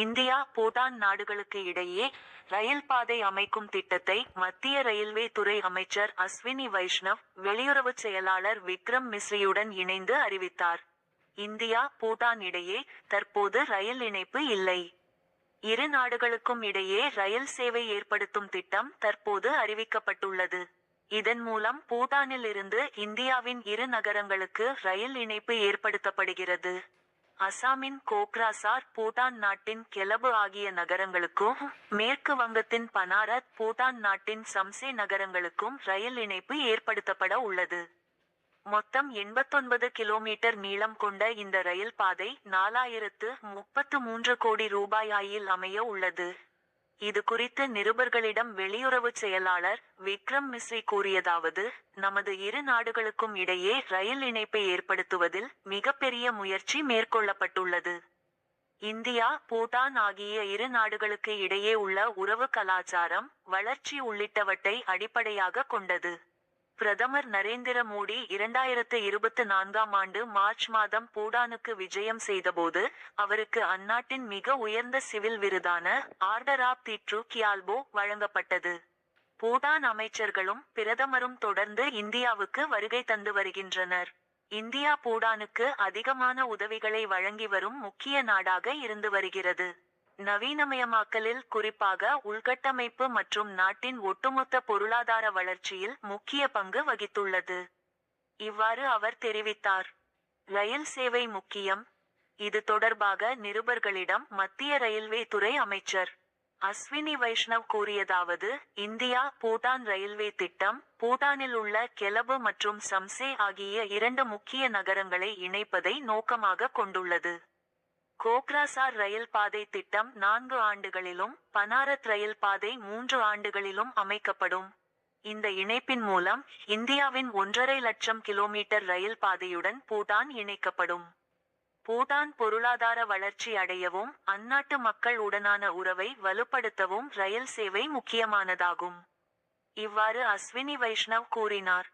India Bhutan நாடுகளுக்கு இடையே ரயில் பாதை அமைக்கும் திட்டத்தை மத்திய ரயில்வே துறை அமைச்சர் அஸ்வினி வைஷ்ணவ் வெளியுறவுச் செயலாளர் விக்ரம் மிஸ்ரியுடன் இணைந்து அறிவித்தார். இந்தியா பூட்டான் இடையே தற்போது ரயில் இணைப்பு இல்லை. இரு நாடுகளுக்கும் இடையே ரயில் சேவை ஏற்படுத்தும் திட்டம் தற்போது அறிவிக்கப்பட்டுள்ளது. இதன் மூலம் பூட்டானில் இருந்து இந்தியாவின் இரு நகரங்களுக்கு ரயில் இணைப்பு ஏற்படுத்தப்படுகிறது. அசாமின் கோக்ராசார் பூட்டான் நாட்டின் கெலபு ஆகிய நகரங்களுக்கும் மேற்கு வங்கத்தின் பனாரத் பூட்டான் நாட்டின் சம்சே நகரங்களுக்கும் ரயில் இணைப்பு ஏற்படுத்தப்பட உள்ளது. மொத்தம் 89 கிலோமீட்டர் நீளம் கொண்ட இந்த ரயில் பாதை 4033 கோடி ரூபாயில் அமைய உள்ளது. இது குறித்து நிருபர்களிடம் வெளியுறவுச் செயலாளர் விக்ரம் மிஸ்ரி கூறியதாவது, நமது இரு நாடுகளுக்கும் இடையே ரயில் இணைப்பை ஏற்படுத்துவதில் மிகப்பெரிய முயற்சி மேற்கொள்ளப்பட்டுள்ளது. இந்தியா பூட்டான் ஆகிய இரு நாடுகளுக்கு இடையே உள்ள உறவு கலாச்சாரம், வளர்ச்சி உள்ளிட்டவற்றை அடிப்படையாக கொண்டது. பிரதமர் நரேந்திர மோடி 2024ஆம் ஆண்டு மார்ச் மாதம் பூட்டானுக்கு விஜயம் செய்தபோது அவருக்கு அந்நாட்டின் மிக உயர்ந்த சிவில் விருதான order of the true Gyalpo வழங்கப்பட்டது. பூட்டான் அமைச்சர்களும் பிரதமரும் தொடர்ந்து இந்தியாவுக்கு வருகை தந்து வருகின்றனர். இந்தியா பூட்டானுக்கு அதிகமான உதவிகளை வழங்கி வரும் முக்கிய நாடாக இருந்து வருகிறது. நவீனமயமாக்கலில் குறிப்பாக உள்கட்டமைப்பு மற்றும் நாட்டின் ஒட்டுமொத்த பொருளாதார வளர்ச்சியில் முக்கிய பங்கு வகித்துள்ளது. இவ்வாறு அவர் தெரிவித்தார். ரயில் சேவை முக்கியம். இது தொடர்பாக நிருபர்களிடம் மத்திய ரயில்வே துறை அமைச்சர் அஸ்வினி வைஷ்ணவ் கூறியதாவது, இந்தியா பூட்டான் ரயில்வே திட்டம் பூட்டானில் உள்ள கெலபு மற்றும் சம்சே ஆகிய இரண்டு முக்கிய நகரங்களை இணைப்பதை நோக்கமாக கொண்டுள்ளது. கோக்ராசார் ரயில் பாதை திட்டம் 4 ஆண்டுகளிலும் பனாரத் ரயில் பாதை 3 ஆண்டுகளிலும் அமைக்கப்படும். இந்த இணைப்பின் மூலம் இந்தியாவின் 1.5 லட்சம் கிலோமீட்டர் ரயில் பாதையுடன் பூட்டான் இணைக்கப்படும். பூட்டான் பொருளாதார வளர்ச்சி அடையவும் அந்நாட்டு மக்கள் உடனான உறவை வலுப்படுத்தவும் ரயில் சேவை முக்கியமானதாகும். இவ்வாறு அஸ்வினி வைஷ்ணவ் கூறினார்.